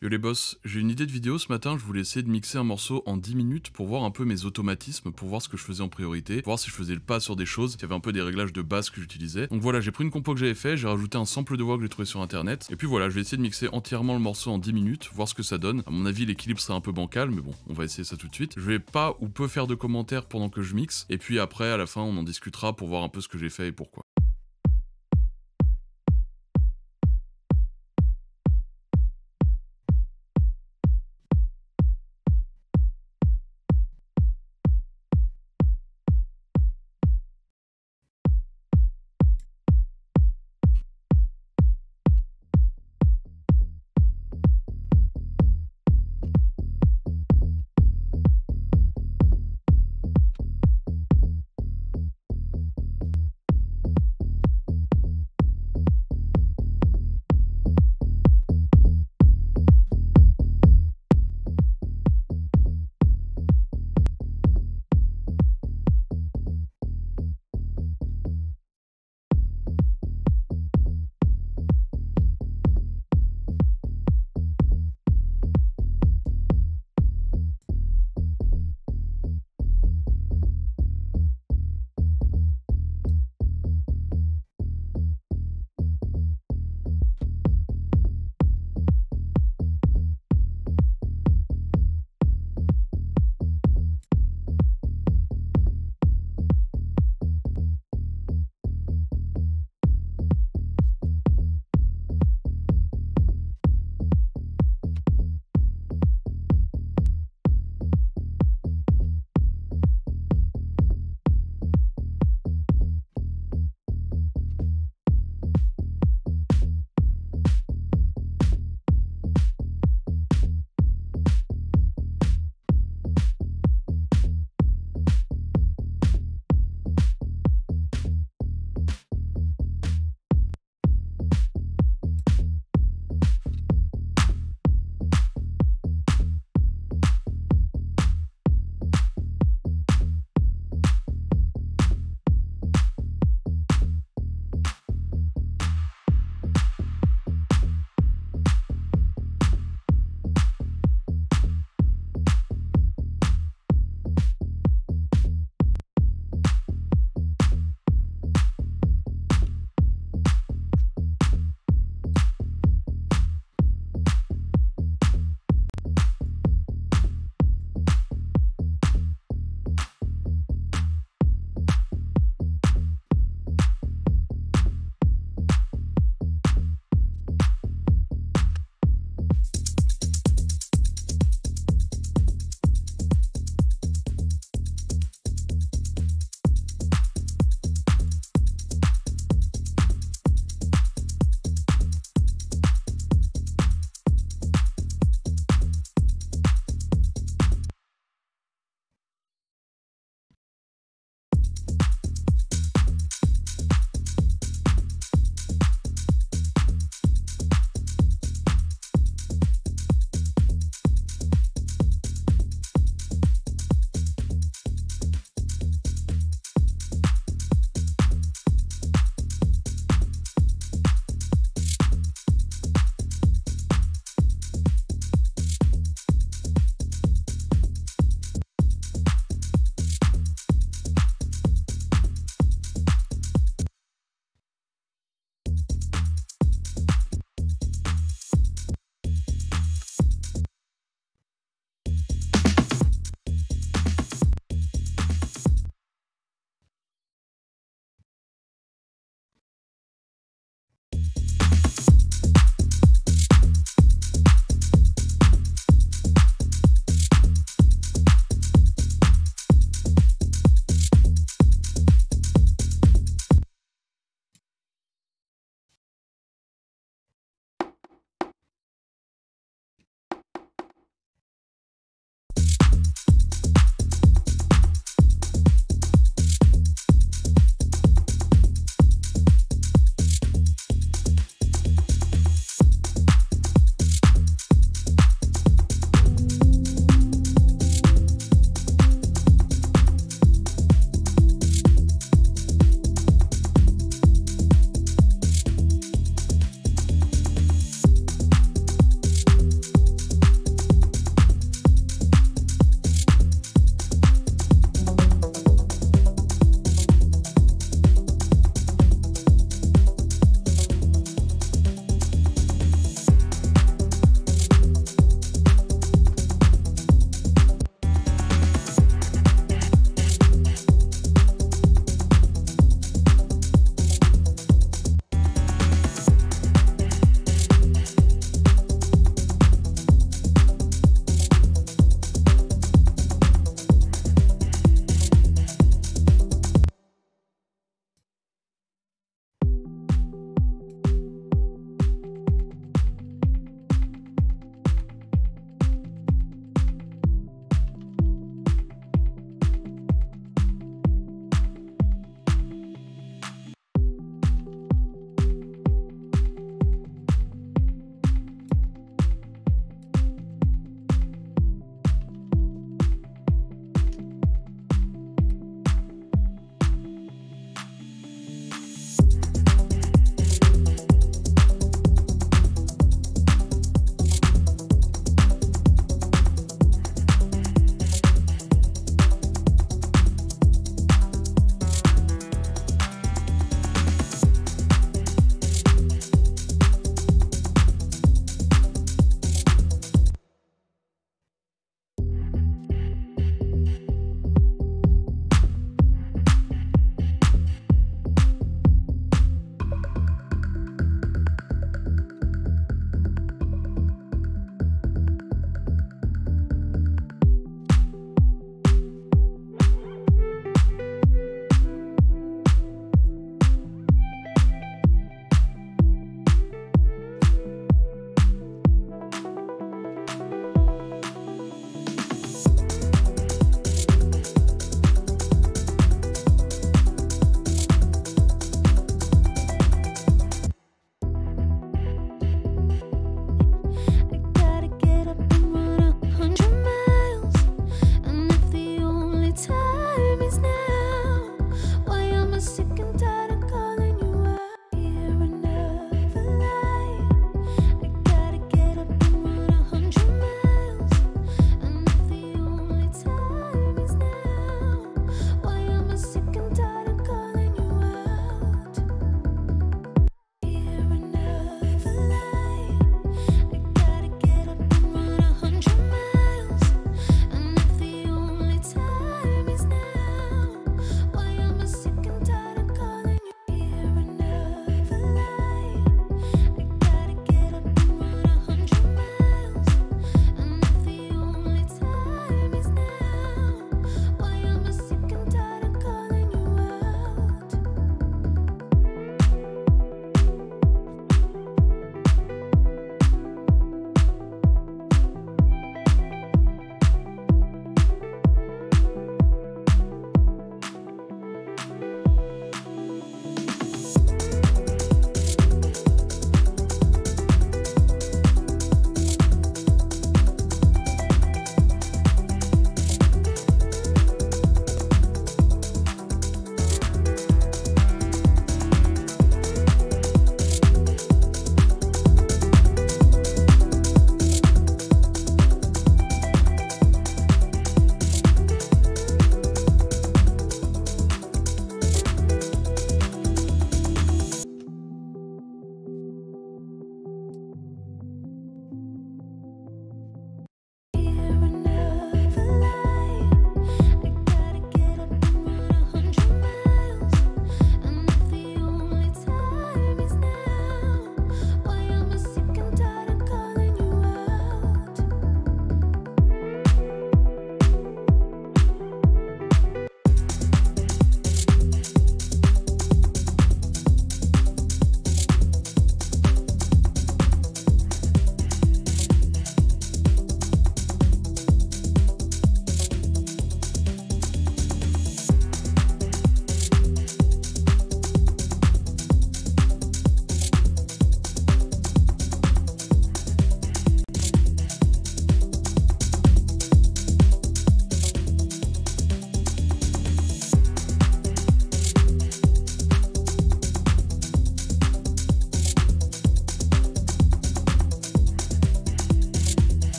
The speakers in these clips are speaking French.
Yo les boss, j'ai une idée de vidéo ce matin, je voulais essayer de mixer un morceau en 10 minutes pour voir un peu mes automatismes, pour voir ce que je faisais en priorité, voir si je faisais le pas sur des choses, s'il y avait un peu des réglages de base que j'utilisais. Donc voilà, j'ai pris une compo que j'avais fait, j'ai rajouté un sample de voix que j'ai trouvé sur internet, et puis voilà, je vais essayer de mixer entièrement le morceau en 10 minutes, voir ce que ça donne. À mon avis, l'équilibre serait un peu bancal, mais bon, on va essayer ça tout de suite. Je vais pas ou peu faire de commentaires pendant que je mixe, et puis après, à la fin, on en discutera pour voir un peu ce que j'ai fait et pourquoi.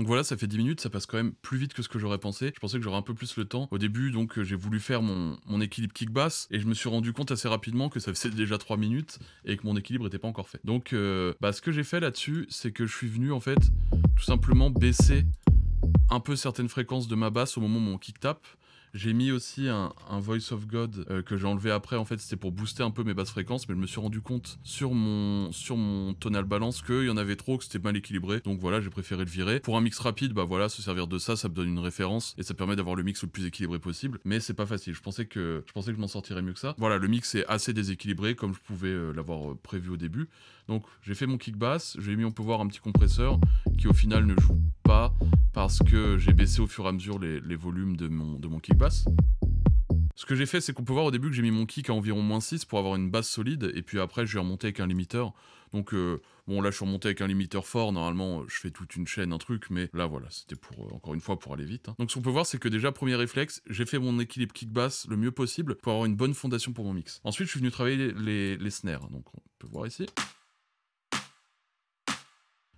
voilà, ça fait 10 minutes, ça passe quand même plus vite que ce que j'aurais pensé. Je pensais que j'aurais un peu plus le temps. Au début, donc, j'ai voulu faire mon équilibre kick-bass et je me suis rendu compte assez rapidement que ça faisait déjà 3 minutes et que mon équilibre était pas encore fait. Donc, ce que j'ai fait là-dessus, c'est que je suis venu, en fait, tout simplement baisser un peu certaines fréquences de ma basse au moment où mon kick tape. J'ai mis aussi un Voice of God que j'ai enlevé après, en fait c'était pour booster un peu mes basses fréquences, mais je me suis rendu compte sur mon tonal balance qu'il y en avait trop, que c'était mal équilibré, donc voilà, j'ai préféré le virer. Pour un mix rapide, bah voilà, se servir de ça, ça me donne une référence, et ça permet d'avoir le mix le plus équilibré possible, mais c'est pas facile, je pensais que je m'en sortirais mieux que ça. Voilà, le mix est assez déséquilibré, comme je pouvais l'avoir prévu au début. Donc j'ai fait mon kick bass, j'ai mis on peut voir un petit compresseur, qui au final ne joue pas, parce que j'ai baissé au fur et à mesure les volumes de mon kick bass. Ce que j'ai fait, c'est qu'on peut voir au début que j'ai mis mon kick à environ -6 pour avoir une basse solide, et puis après je vais remonter avec un limiteur. Donc bon, là je suis remonté avec un limiteur fort, normalement je fais toute une chaîne, un truc, mais là voilà, c'était pour, encore une fois, pour aller vite. Donc ce qu'on peut voir, c'est que déjà, premier réflexe, j'ai fait mon équilibre kick bass le mieux possible pour avoir une bonne fondation pour mon mix. Ensuite, je suis venu travailler les snares, donc on peut voir ici.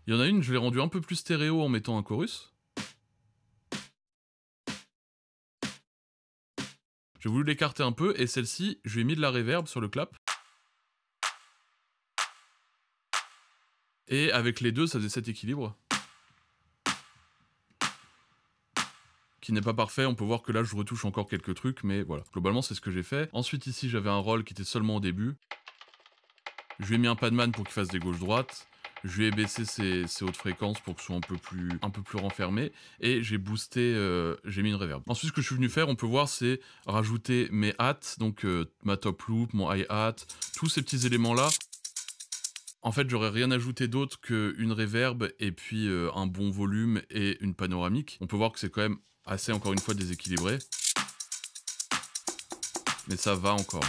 Il y en a une, je l'ai rendue un peu plus stéréo en mettant un chorus. J'ai voulu l'écarter un peu, et celle-ci, je lui ai mis de la reverb sur le clap. Et avec les deux, ça faisait cet équilibre. Qui n'est pas parfait, on peut voir que là, je retouche encore quelques trucs, mais voilà. Globalement, c'est ce que j'ai fait. Ensuite, ici, j'avais un roll qui était seulement au début. Je lui ai mis un padman pour qu'il fasse des gauches-droites. Je lui ai baissé ses hautes fréquences pour que ce soit un peu plus renfermé. Et j'ai boosté, j'ai mis une reverb. Ensuite, ce que je suis venu faire, on peut voir, c'est rajouter mes hats, donc ma top loop, mon hi-hat, tous ces petits éléments-là. En fait, j'aurais rien ajouté d'autre qu'une reverb et puis un bon volume et une panoramique. On peut voir que c'est quand même assez, encore une fois, déséquilibré. Mais ça va encore.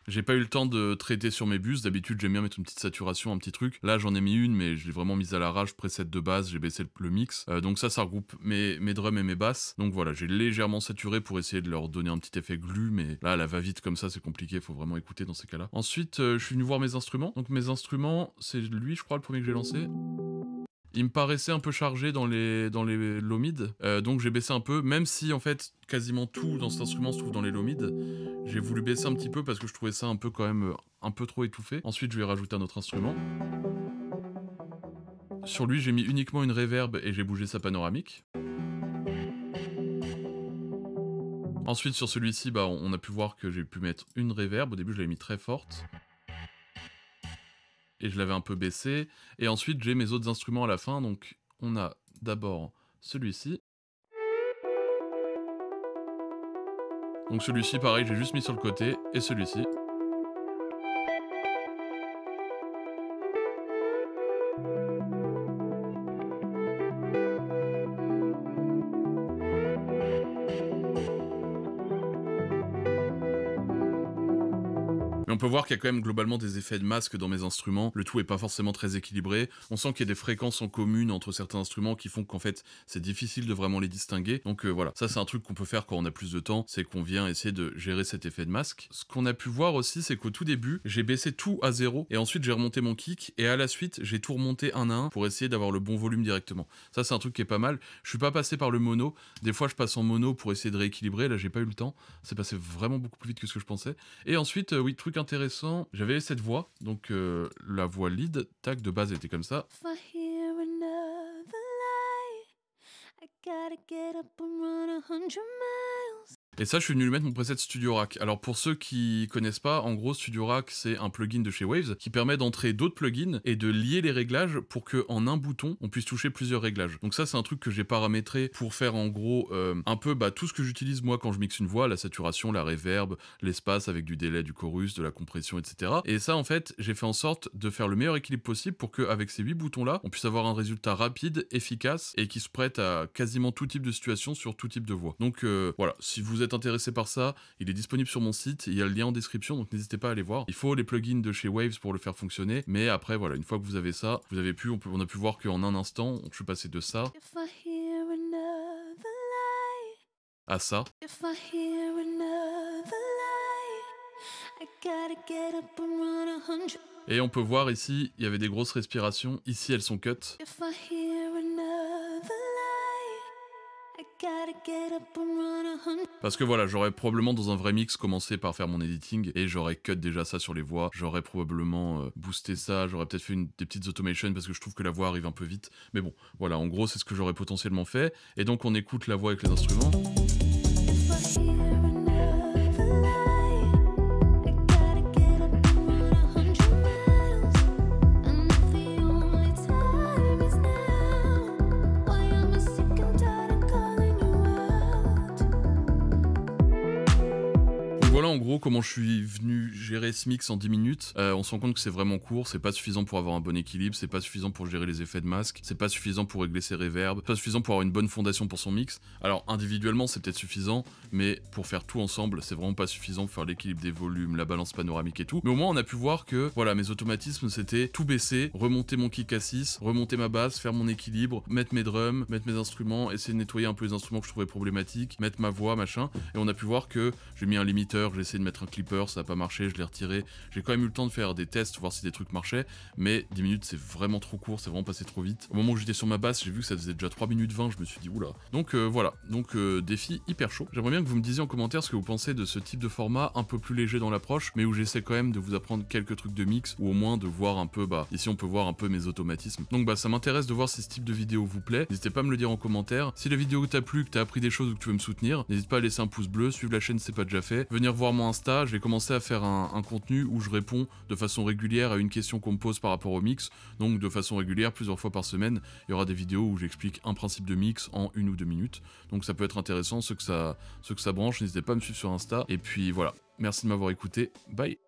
J'ai pas eu le temps de traiter sur mes bus. D'habitude, j'aime bien mettre une petite saturation, un petit truc. Là, j'en ai mis une, mais je l'ai vraiment mise à l'arrache. Preset de base, j'ai baissé le mix. Donc ça regroupe mes drums et mes basses. Donc voilà, j'ai légèrement saturé pour essayer de leur donner un petit effet glu, mais là, la va-vite comme ça, c'est compliqué. Faut vraiment écouter dans ces cas-là. Ensuite, je suis venu voir mes instruments. Donc mes instruments, c'est lui, je crois, le premier que j'ai lancé. Il me paraissait un peu chargé dans les low mid, donc j'ai baissé un peu, même si en fait quasiment tout dans cet instrument se trouve dans les low mid. J'ai voulu baisser un petit peu parce que je trouvais ça un peu quand même un peu trop étouffé. Ensuite, je lui ai rajouté un autre instrument. Sur lui, j'ai mis uniquement une reverb et j'ai bougé sa panoramique. Ensuite, sur celui-ci, bah, on a pu voir que j'ai pu mettre une reverb. Au début, je l'avais mis très forte. Et je l'avais un peu baissé. Et ensuite, j'ai mes autres instruments à la fin. Donc, on a d'abord celui-ci. Donc celui-ci, pareil, j'ai juste mis sur le côté. Et celui-ci. Mais on peut voir qu'il y a quand même globalement des effets de masque dans mes instruments. Le tout est pas forcément très équilibré. On sent qu'il y a des fréquences en commun entre certains instruments qui font qu'en fait, c'est difficile de vraiment les distinguer. Donc voilà, ça c'est un truc qu'on peut faire quand on a plus de temps, c'est qu'on vient essayer de gérer cet effet de masque. Ce qu'on a pu voir aussi, c'est qu'au tout début, j'ai baissé tout à 0 et ensuite j'ai remonté mon kick et à la suite, j'ai tout remonté un à un pour essayer d'avoir le bon volume directement. Ça c'est un truc qui est pas mal. Je suis pas passé par le mono. Des fois, je passe en mono pour essayer de rééquilibrer. Là, j'ai pas eu le temps. C'est passé vraiment beaucoup plus vite que ce que je pensais. Et ensuite, oui, truc intéressant, j'avais cette voix, donc la voix lead, tac, de base elle était comme ça. Et ça, je suis venu lui mettre mon preset Studio Rack. Alors pour ceux qui connaissent pas, en gros, Studio Rack, c'est un plugin de chez Waves qui permet d'entrer d'autres plugins et de lier les réglages pour que en un bouton, on puisse toucher plusieurs réglages. Donc ça, c'est un truc que j'ai paramétré pour faire en gros un peu tout ce que j'utilise moi quand je mixe une voix, la saturation, la reverb, l'espace avec du délai, du chorus, de la compression, etc. Et ça, en fait, j'ai fait en sorte de faire le meilleur équilibre possible pour qu'avec ces 8 boutons-là, on puisse avoir un résultat rapide, efficace et qui se prête à quasiment tout type de situation sur tout type de voix. Donc voilà, si vous êtes intéressé par ça, il est disponible sur mon site, il y a le lien en description, donc n'hésitez pas à aller voir. Il faut les plugins de chez Waves pour le faire fonctionner, mais après voilà, une fois que vous avez ça, on a pu voir qu'en un instant, je suis passé de ça à ça. Et on peut voir ici, il y avait des grosses respirations. Ici, elles sont cut. Parce que voilà, j'aurais probablement dans un vrai mix commencé par faire mon editing et j'aurais cut déjà ça sur les voix, j'aurais probablement boosté ça, j'aurais peut-être fait des petites automations parce que je trouve que la voix arrive un peu vite. Mais bon, voilà, en gros c'est ce que j'aurais potentiellement fait. Et donc on écoute la voix avec les instruments. Voilà en gros comment je suis venu gérer ce mix en 10 minutes. On se rend compte que c'est vraiment court, c'est pas suffisant pour avoir un bon équilibre, c'est pas suffisant pour gérer les effets de masque, c'est pas suffisant pour régler ses reverbs, pas suffisant pour avoir une bonne fondation pour son mix. Alors individuellement c'est peut-être suffisant, mais pour faire tout ensemble c'est vraiment pas suffisant pour faire l'équilibre des volumes, la balance panoramique et tout. Mais au moins on a pu voir que voilà, mes automatismes c'était tout baisser, remonter mon kick à 6, remonter ma basse, faire mon équilibre, mettre mes drums, mettre mes instruments, essayer de nettoyer un peu les instruments que je trouvais problématiques, mettre ma voix, machin. Et on a pu voir que j'ai mis un limiteur, j'ai essayé de mettre un clipper, ça a pas marché, je l'ai retiré. J'ai quand même eu le temps de faire des tests, voir si des trucs marchaient, mais 10 minutes c'est vraiment trop court, c'est vraiment passé trop vite. Au moment où j'étais sur ma basse, j'ai vu que ça faisait déjà 3 minutes 20, je me suis dit oula. Donc voilà, donc défi hyper chaud. J'aimerais bien que vous me disiez en commentaire ce que vous pensez de ce type de format un peu plus léger dans l'approche, mais où j'essaie quand même de vous apprendre quelques trucs de mix, ou au moins de voir un peu, ici on peut voir un peu mes automatismes. Donc ça m'intéresse de voir si ce type de vidéo vous plaît, n'hésitez pas à me le dire en commentaire. Si la vidéo t'a plu, que t'as appris des choses ou que tu veux me soutenir, n'hésite pas à laisser un pouce bleu, suivre la chaîne si c'est pas déjà fait, venir voir mon Insta, je vais commencer à faire un contenu où je réponds de façon régulière à une question qu'on me pose par rapport au mix, donc de façon régulière, plusieurs fois par semaine, il y aura des vidéos où j'explique un principe de mix en 1 ou 2 minutes, donc ça peut être intéressant, ceux que ça branche, n'hésitez pas à me suivre sur Insta, et puis voilà, merci de m'avoir écouté, bye.